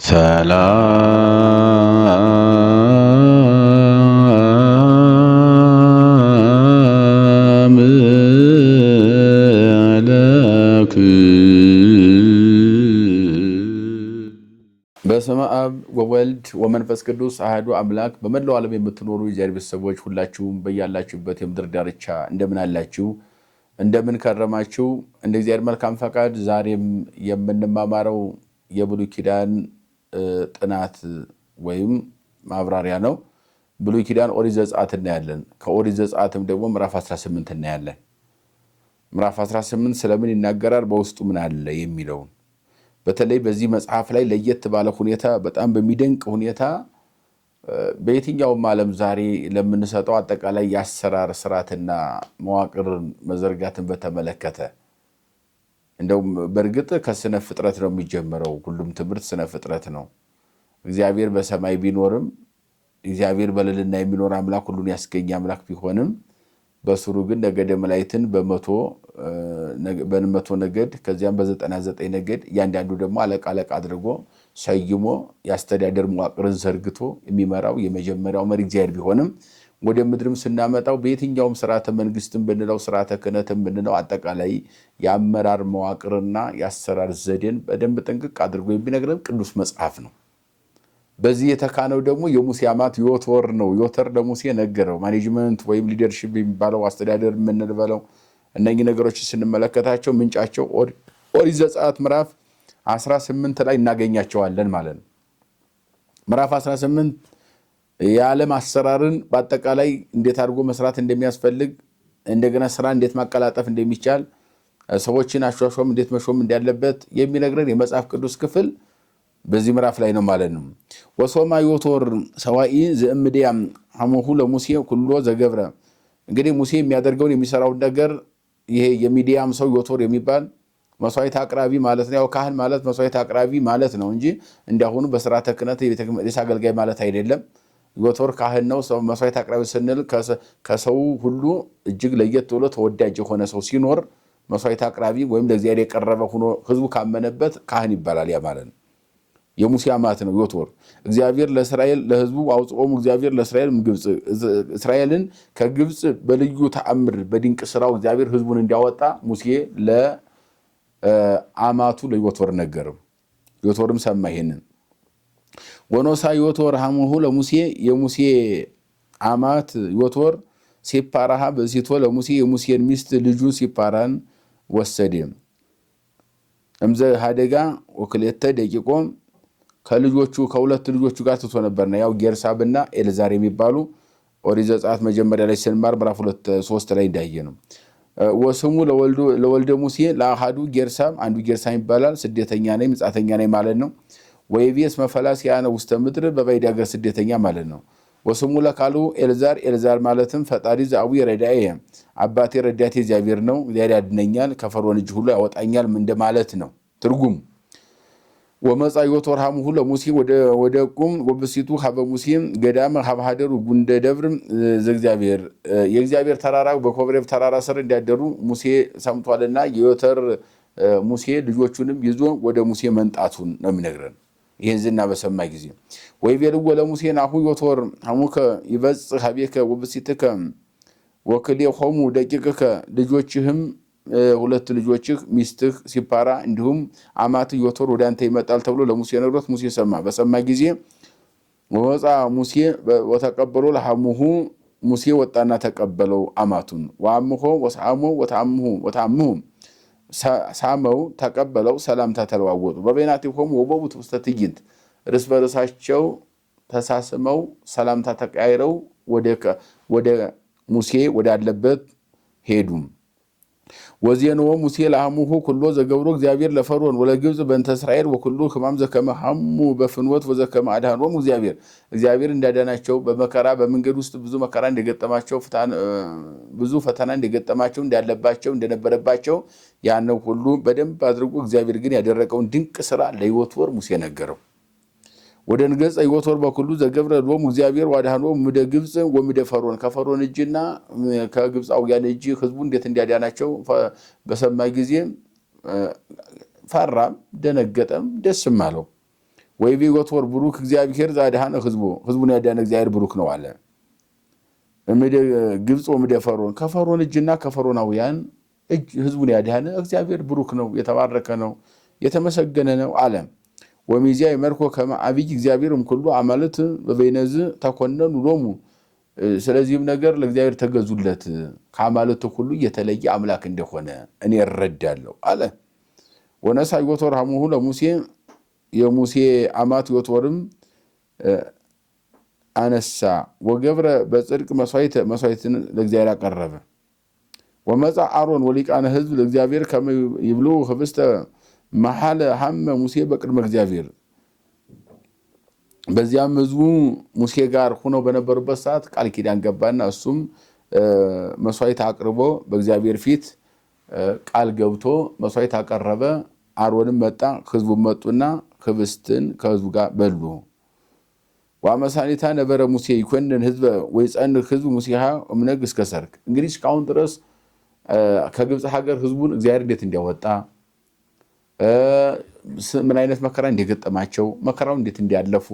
ሰላም በስመ አብ ወወልድ ወመንፈስ ቅዱስ አሐዱ አምላክ። በመላው ዓለም የምትኖሩ የእግዚአብሔር ቤተሰቦች ሁላችሁም በያላችሁበት የምድር ዳርቻ እንደምን አላችሁ? እንደምን ከረማችሁ? እንደ እግዚአብሔር መልካም ፈቃድ ዛሬም የምንማማረው የብሉይ ኪዳን ጥናት ወይም ማብራሪያ ነው። ብሉይ ኪዳን ኦሪት ዘጸአት እናያለን። ከኦሪት ዘጸአትም ደግሞ ምዕራፍ 18 እናያለን። ምዕራፍ 18 ስለምን ይናገራል፣ በውስጡ ምን አለ የሚለውን በተለይ በዚህ መጽሐፍ ላይ ለየት ባለ ሁኔታ በጣም በሚደንቅ ሁኔታ በየትኛውም ዓለም ዛሬ ለምንሰጠው አጠቃላይ የአሰራር ስርዓትና መዋቅር መዘርጋትን በተመለከተ እንደውም በእርግጥ ከስነ ፍጥረት ነው የሚጀምረው። ሁሉም ትምህርት ስነ ፍጥረት ነው። እግዚአብሔር በሰማይ ቢኖርም እግዚአብሔር በልዕልና የሚኖር አምላክ ሁሉን ያስገኘ አምላክ ቢሆንም በስሩ ግን ነገደ መላእክትን በመቶ ነገድ ከዚያም በ99 ነገድ እያንዳንዱ ደግሞ አለቃ አድርጎ ሰይሞ ያስተዳደር መዋቅርን ዘርግቶ የሚመራው የመጀመሪያው መሪ እግዚአብሔር ቢሆንም ወደ ምድርም ስናመጣው በየትኛውም ስርዓተ መንግስትን ብንለው ስርዓተ ክህነትን ብንለው አጠቃላይ የአመራር መዋቅርና የአሰራር ዘዴን በደንብ ጥንቅቅ አድርጎ የሚነግረን ቅዱስ መጽሐፍ ነው። በዚህ የተካነው ደግሞ የሙሴ አማት ዮቶር ነው። ዮቶር ለሙሴ ነገረው። ማኔጅመንት ወይም ሊደርሺፕ የሚባለው አስተዳደር የምንለው እነኚህ ነገሮች ስንመለከታቸው ምንጫቸው ኦሪት ዘጸአት ምዕራፍ 18 ላይ እናገኛቸዋለን ማለት ነው። ምዕራፍ 18 የዓለም አሰራርን በአጠቃላይ እንዴት አድርጎ መስራት እንደሚያስፈልግ፣ እንደገና ስራ እንዴት ማቀላጠፍ እንደሚቻል፣ ሰዎችን አሿሿም እንዴት መሾም እንዳለበት የሚነግረን የመጽሐፍ ቅዱስ ክፍል በዚህ ምዕራፍ ላይ ነው ማለት ነው። ወሶማ ዮቶር ሰዋኢ ዘእምድያም ሐሞሁ ለሙሴ ኩሎ ዘገብረ። እንግዲህ ሙሴ የሚያደርገውን የሚሰራውን ነገር ይሄ የሚዲያም ሰው ዮቶር የሚባል መስዋዕት አቅራቢ ማለት ነው። ያው ካህን ማለት መስዋዕት አቅራቢ ማለት ነው እንጂ እንዲያሁኑ በስርዓተ ክህነት የቤተ መቅደስ አገልጋይ ማለት አይደለም። ዮቶር ካህን ነው። ሰው መስዋዕት አቅራቢ ስንል ከሰው ሁሉ እጅግ ለየት ብሎ ተወዳጅ የሆነ ሰው ሲኖር መስዋዕት አቅራቢ ወይም ለእግዚአብሔር የቀረበ ሆኖ ህዝቡ ካመነበት ካህን ይባላል። ያ ማለት ነው የሙሴ አማት ነው ዮቶር። እግዚአብሔር ለእስራኤል ለህዝቡ አውጽኦም እግዚአብሔር ለእስራኤል ግብጽ፣ እስራኤልን ከግብጽ በልዩ ተአምር በድንቅ ስራው እግዚአብሔር ህዝቡን እንዲያወጣ ሙሴ ለአማቱ ለዮቶር ነገረው። ዮቶርም ሰማ ይሄንን። ወኖሳ ዮቶር ሐሞሁ ለሙሴ የሙሴ አማት ዮቶር ሲፓራሃ በሲቶ ለሙሴ የሙሴን ሚስት ልጁን ሲፓራን ወሰደ። እምዘ ሀደጋ ወክልኤተ ደቂቆ ከልጆቹ ከሁለት ልጆቹ ጋር ትቶ ነበርና ያው ጌርሳብና ኤልዛር የሚባሉ ኦሪት ዘጸአት መጀመሪያ ላይ ስንማር ምዕራፍ 2-3 ላይ እንዳየ ነው። ወስሙ ለወልደ ሙሴ ለአሃዱ ጌርሳም፣ አንዱ ጌርሳም ይባላል። ስደተኛ ነኝ ምጻተኛ ነኝ ማለት ነው። ወይቤስ መፈላሲያነ ውስተ ምድር በባዕድ አገር ስደተኛ ማለት ነው። ወስሙ ለካሉ ኤልዛር፣ ኤልዛር ማለትም ፈጣሪ ዘአዊ ረዳኤ፣ አባቴ ረዳቴ እግዚአብሔር ነው፣ እግዚአብሔር ያድነኛል ከፈርዖን እጅ ሁሉ ያወጣኛል እንደማለት ነው ትርጉም። ወመጻ ዮቶር ሐሞሁ ለሙሴ ወደ ቁም ወብሲቱ ሀበ ሙሴ ገዳመ ሀበ ሀደሩ ጉንደ ደብር ዘእግዚአብሔር፣ የእግዚአብሔር ተራራ በኮሬብ ተራራ ስር እንዲያደሩ ሙሴ ሰምቷልና የዮቶር ሙሴ ልጆቹንም ይዞ ወደ ሙሴ መንጣቱን ነው የሚነግረን። ይህን ዝና በሰማ ጊዜ ወይቤልዎ ለሙሴ ናሁ ዮቶር ሐሙከ ይበጽሕ ሀቤከ ወብሲትከ ወክልኤሆሙ ደቂቅከ፣ ልጆችህም ሁለት ልጆችህ ሚስትህ ሲፓራ እንዲሁም አማት ዮቶር ወደ አንተ ይመጣል ተብሎ ለሙሴ ነግሮት ሙሴ ሰማ። በሰማ ጊዜ ወወፃ ሙሴ ወተቀበሎ ለሐሙሁ፣ ሙሴ ወጣና ተቀበለው አማቱን። ወአምሆ ወሰአሞ ወተአምሁ፣ ሳመው ተቀበለው፣ ሰላምታ ተለዋወጡ። በበይናቲሆሙ ወበውእቱ ውስተ ትዕይንት፣ እርስ በርሳቸው ተሳስመው ሰላምታ ተቀያይረው ወደ ሙሴ ወዳለበት ሄዱ። ወዜንዎ ሙሴ ለሐሙሁ ኩሎ ዘገብሮ እግዚአብሔር ለፈርዖን ወለግብጽ በእንተ እስራኤል ወኩሉ ሕማም ዘከመ ሐሙ በፍኖት ወዘከመ አድኃኖሙ እግዚአብሔር እንዳዳናቸው በመከራ በመንገድ ውስጥ ብዙ መከራ እንደገጠማቸው ብዙ ፈተና እንደገጠማቸው እንዳለባቸው እንደነበረባቸው ያነው ሁሉ በደንብ አድርጎ እግዚአብሔር ግን ያደረገውን ድንቅ ስራ ለዮቶር ሙሴ ነገረው። ወደ ንገጸ ዮቶር በኩሉ ዘገብረ ሎሙ እግዚአብሔር ወአድኃኖሙ እምደ ግብጽ ወእምደ ፈርዖን፣ ከፈርዖን እጅና ከግብጻውያን እጅ ህዝቡ እንዴት እንዲያዳናቸው በሰማ ጊዜ ፈራም፣ ደነገጠም፣ ደስም አለው። ወይቤ ዮቶር ብሩክ እግዚአብሔር ዘአድኃነ ህዝቡን ያዳነ እግዚአብሔር ብሩክ ነው አለ። ግብፅ ወምደ ፈርዖን ከፈርዖን እጅና ከፈርዖናውያን እጅ ህዝቡን ያዳነ እግዚአብሔር ብሩክ ነው፣ የተባረከ ነው፣ የተመሰገነ ነው አለ። ወሚዚያ ይመርኮ ከመ አብይ እግዚአብሔር እምኩሉ አማልክት በበይነዝ ተኮነኑ ሎሙ ስለዚህም ነገር ለእግዚአብሔር ተገዙለት ከአማልክት ሁሉ የተለየ አምላክ እንደሆነ እኔ እረዳለሁ አለ። ወነሳ ዮቶር ሐሙሁ ለሙሴ የሙሴ አማት ዮቶርም አነሳ ወገብረ በጽድቅ መስዋዕትን ለእግዚአብሔር አቀረበ። ወመጻ አሮን ወሊቃነ ህዝብ ለእግዚአብሔር ከመ ይብሉ ህብስተ መሐለ ሐመ ሙሴ በቅድመ እግዚአብሔር። በዚያም ህዝቡ ሙሴ ጋር ሆነው በነበሩበት ሰዓት ቃል ኪዳን ገባና እሱም መስዋዕት አቅርቦ በእግዚአብሔር ፊት ቃል ገብቶ መስዋዕት አቀረበ። አሮንም መጣ፣ ህዝቡም መጡና ህብስትን ከህዝቡ ጋር በሉ። ወአመሳኒታ ነበረ ሙሴ ይኮንን ህዝብ ወይጸንዕ ህዝብ ሙሴሃ እምነግ እስከ ሰርክ። እንግዲህ እስካሁን ድረስ ከግብፅ ሀገር ህዝቡን እግዚአብሔር እንዴት እንዲያወጣ ምን አይነት መከራ እንደገጠማቸው መከራው እንዴት እንዲያለፉ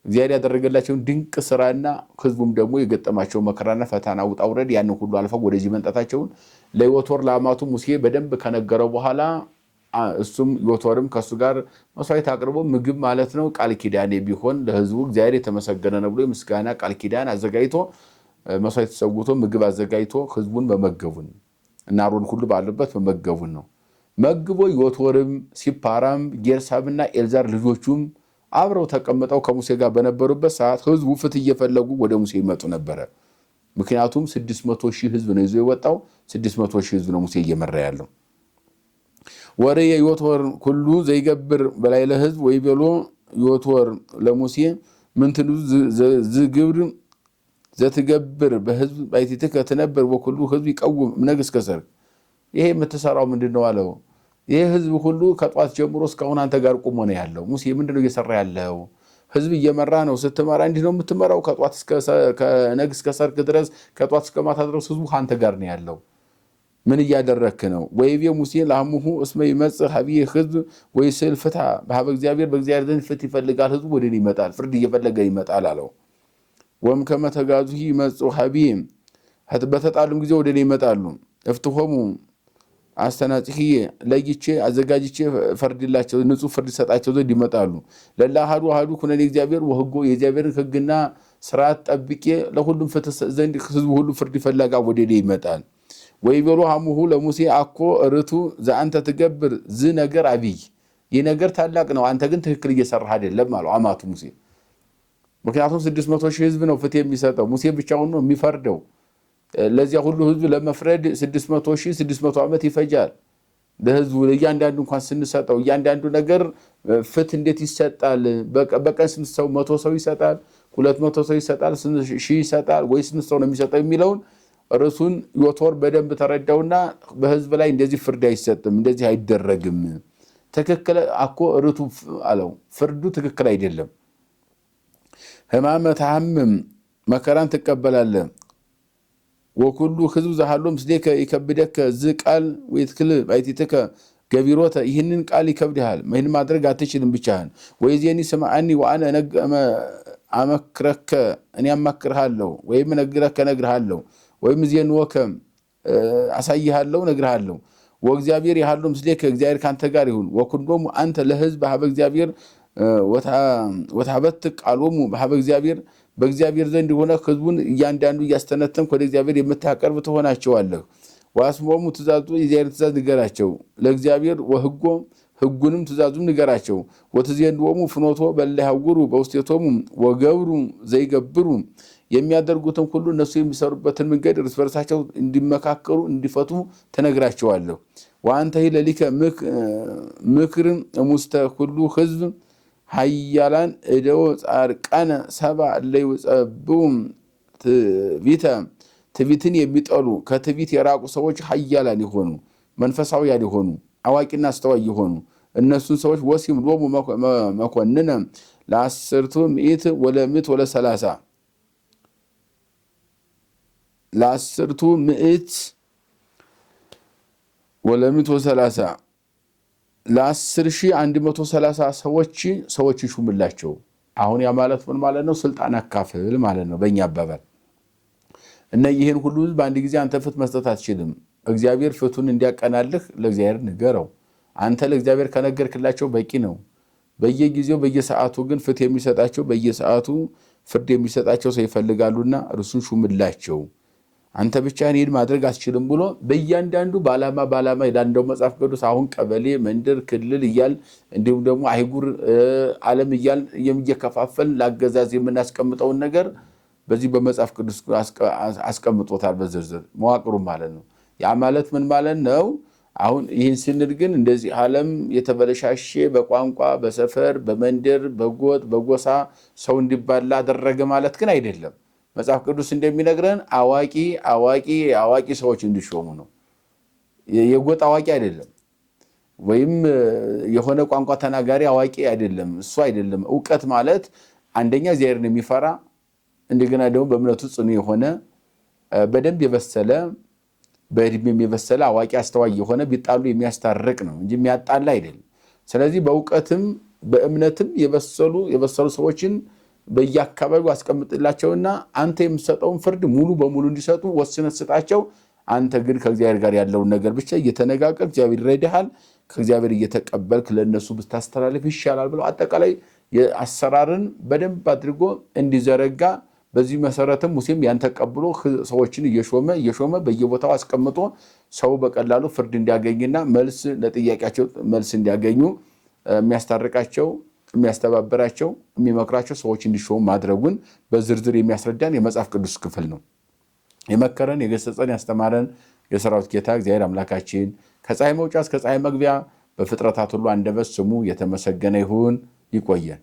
እግዚአብሔር ያደረገላቸውን ድንቅ ስራና ህዝቡም ደግሞ የገጠማቸው መከራና ፈተና ውጣ ውረድ ያን ሁሉ አልፈው ወደዚህ መምጣታቸውን ለዮቶር ለአማቱ ሙሴ በደንብ ከነገረው በኋላ እሱም ዮቶርም ከሱ ጋር መስዋዕት አቅርቦ ምግብ ማለት ነው ቃል ኪዳን ቢሆን ለህዝቡ እግዚአብሔር የተመሰገነ ነው ብሎ ምስጋና ቃል ኪዳን አዘጋጅቶ መስዋዕት ተሰውቶ ምግብ አዘጋጅቶ ህዝቡን በመገቡን እና አሮን ሁሉ ባሉበት በመገቡን ነው። መግቦ ዮቶርም ሲፓራም ጌርሳምና ኤልዛር ልጆቹም አብረው ተቀምጠው ከሙሴ ጋር በነበሩበት ሰዓት ህዝቡ ፍትህ እየፈለጉ ወደ ሙሴ ይመጡ ነበረ። ምክንያቱም 600,000 ህዝብ ነው ይዞ የወጣው። 600,000 ህዝብ ነው ሙሴ እየመራ ያለው። ወሬ ዮቶር ሁሉ ዘይገብር በላይ ለህዝብ ወይ ብሎ ዮቶር ለሙሴ ምንትሉ ዝግብር ዘትገብር በህዝብ ባይቲትከ ትነብር ወኩሉ ህዝብ ይቀውም እምነግ እስከ ሰርክ። ይሄ የምትሰራው ምንድነው አለው። ይሄ ህዝብ ሁሉ ከጧት ጀምሮ እስካሁን አንተ ጋር ቆሞ ነው ያለው። ሙሴ ምንድነው እየሰራ ያለው? ህዝብ እየመራ ነው። ስትመራ እንዲህ ነው የምትመራው። ከጧት እስከ ከነግ እስከ ሰርክ ድረስ ከጧት እስከ ማታ ድረስ ህዝቡ አንተ ጋር ነው ያለው። ምን እያደረክ ነው? ወይቤ ሙሴ ለሐሙሁ እስመ ይመጽእ ሀቢየ ህዝብ ወይስእል ፍትሐ በሀበ እግዚአብሔር በእግዚአብሔር ዘንድ ፍትህ ይፈልጋል ህዝቡ ወደ እኔ ይመጣል፣ ፍርድ እየፈለገ ይመጣል አለው። ወም ከመ ተጋዙሂ ይመጽኡ ሀቢየ በተጣሉም ጊዜ ወደ እኔ ይመጣሉ። እፍትሆሙ አስተናጽሂየ ለይቼ አዘጋጅቼ ፈርድላቸው ንጹህ ፍርድ ሰጣቸው ዘንድ ይመጣሉ። ለላ አሐዱ አሐዱ ኩነኔ እግዚአብሔር ወህጎ የእግዚአብሔርን ህግና ስርዓት ጠብቄ ለሁሉም ፍትህ ዘንድ ህዝቡ ሁሉ ፍርድ ይፈለጋ ወደ እኔ ይመጣል። ወይቤሎ ሐሙሁ ለሙሴ አኮ ርቱ ዘአንተ ትገብር ዝ ነገር አብይ፣ ይህ ነገር ታላቅ ነው፣ አንተ ግን ትክክል እየሰራህ አይደለም አለው አማቱ ሙሴ። ምክንያቱም 600,000 ህዝብ ነው ፍትህ የሚሰጠው፣ ሙሴ ብቻውን ነው የሚፈርደው። ለዚያ ሁሉ ህዝብ ለመፍረድ 600,000 600 ዓመት ይፈጃል። ለህዝቡ እያንዳንዱ እንኳን ስንሰጠው እያንዳንዱ ነገር ፍትህ እንዴት ይሰጣል? በቀን ስንት ሰው 100 ሰው ይሰጣል? 200 ሰው ይሰጣል? 1000 ይሰጣል? ወይ ስንት ሰው ነው የሚሰጠው የሚለውን ርሱን ዮቶር በደንብ ተረዳውና በህዝብ ላይ እንደዚህ ፍርድ አይሰጥም፣ እንደዚህ አይደረግም። ትክክል አኮ ርቱ አለው። ፍርዱ ትክክል አይደለም። ህማመ ተሐምም መከራን ትቀበላለህ። ወኩሉ ህዝብ ዘሃሎ ምስሌከ ይከብደከ ዝ ቃል ወይትክል ባይቲትከ ገቢሮተ፣ ይህንን ቃል ይከብድሃል፣ ይህን ማድረግ አትችልም ብቻህን። ወይዜኒ ስምዐኒ ወአነ አመክረከ፣ እኔ አማክርሃለሁ ወይም እነግርሃለሁ ወይም ዜንወከ አሳይሃለሁ እነግርሃለሁ። ወእግዚአብሔር ያሃሎ ምስሌከ፣ እግዚአብሔር ካንተ ጋር ይሁን። ወኩሎሙ አንተ ለህዝብ በሀበ እግዚአብሔር ወታበት ቃሎሙ በሀበ እግዚአብሔር፣ በእግዚአብሔር ዘንድ ሆነ ህዝቡን እያንዳንዱ እያስተነተንክ ወደ እግዚአብሔር የምታቀርብ ትሆናቸዋለህ። ወአስሞሙ ትእዛዙ የእግዚአብሔር ትእዛዝ ንገራቸው ለእግዚአብሔር ወህጎ፣ ህጉንም ትእዛዙም ንገራቸው። ወትዜንዎሙ ፍኖቶ በእለ ይሐውሩ በውስቴቶሙ ወገብሩ ዘይገብሩ፣ የሚያደርጉትን ሁሉ እነሱ የሚሰሩበትን መንገድ እርስ በርሳቸው እንዲመካከሩ እንዲፈቱ ትነግራቸዋለሁ። ወአንተ ለሊከ ምክር እሙስተ ሁሉ ህዝብ ሀያላን እደው ጻርቃነ ሰባ ለይወጸብው ትዕቢትን የሚጠሉ ከትዕቢት የራቁ ሰዎች ሀያላን የሆኑ መንፈሳውያን የሆኑ አዋቂና አስተዋይ የሆኑ እነሱን ሰዎች ወሲም ሎሙ መኮንነ ለአስርቱ ምዕት ወለምዕት ወለሰላሳ፣ ለአስርቱ ምዕት ወለምዕት ወሰላሳ ለ10,130 ሰዎች ይሹምላቸው። አሁን ያ ማለት ምን ማለት ነው? ስልጣን አካፍል ማለት ነው በእኛ አባባል። እና ይህን ሁሉ በአንድ ጊዜ አንተ ፍት መስጠት አትችልም። እግዚአብሔር ፍቱን እንዲያቀናልህ ለእግዚአብሔር ንገረው። አንተ ለእግዚአብሔር ከነገርክላቸው በቂ ነው። በየጊዜው በየሰዓቱ ግን ፍት የሚሰጣቸው በየሰዓቱ ፍርድ የሚሰጣቸው ሰው ይፈልጋሉና እርሱን ሹምላቸው። አንተ ብቻህን ይህን ማድረግ አትችልም ብሎ በእያንዳንዱ በዓላማ ይላንደው መጽሐፍ ቅዱስ። አሁን ቀበሌ፣ መንደር፣ ክልል እያል እንዲሁም ደግሞ አይጉር ዓለም እያል እየከፋፈል ለአገዛዝ የምናስቀምጠውን ነገር በዚህ በመጽሐፍ ቅዱስ አስቀምጦታል በዝርዝር መዋቅሩ ማለት ነው። ያ ማለት ምን ማለት ነው? አሁን ይህን ስንል ግን እንደዚህ ዓለም የተበለሻሸ በቋንቋ በሰፈር በመንደር በጎጥ በጎሳ ሰው እንዲባላ አደረገ ማለት ግን አይደለም። መጽሐፍ ቅዱስ እንደሚነግረን አዋቂ ሰዎች እንዲሾሙ ነው። የጎጥ አዋቂ አይደለም፣ ወይም የሆነ ቋንቋ ተናጋሪ አዋቂ አይደለም። እሱ አይደለም። እውቀት ማለት አንደኛ እግዚአብሔርን የሚፈራ እንደገና ደግሞ በእምነቱ ጽኑ የሆነ በደንብ የበሰለ በእድሜም የበሰለ አዋቂ አስተዋይ የሆነ ቢጣሉ የሚያስታርቅ ነው እንጂ የሚያጣላ አይደለም። ስለዚህ በእውቀትም በእምነትም የበሰሉ ሰዎችን በየአካባቢው አስቀምጥላቸውና አንተ የምትሰጠውን ፍርድ ሙሉ በሙሉ እንዲሰጡ ወስነህ ስጣቸው። አንተ ግን ከእግዚአብሔር ጋር ያለውን ነገር ብቻ እየተነጋገር እግዚአብሔር ይረዳሃል፣ ከእግዚአብሔር እየተቀበልክ ለነሱ ብታስተላልፍ ይሻላል ብለው አጠቃላይ የአሰራርን በደንብ አድርጎ እንዲዘረጋ በዚህ መሰረትም ሙሴም ያን ተቀብሎ ሰዎችን እየሾመ በየቦታው አስቀምጦ ሰው በቀላሉ ፍርድ እንዲያገኝና መልስ ለጥያቄያቸው መልስ እንዲያገኙ የሚያስታርቃቸው የሚያስተባበራቸው የሚመክራቸው ሰዎች እንዲሾሙ ማድረጉን በዝርዝር የሚያስረዳን የመጽሐፍ ቅዱስ ክፍል ነው። የመከረን የገሰጸን ያስተማረን የሰራዊት ጌታ እግዚአብሔር አምላካችን ከፀሐይ መውጫ እስከ ፀሐይ መግቢያ በፍጥረታት ሁሉ አንደበት ስሙ የተመሰገነ ይሁን። ይቆየን።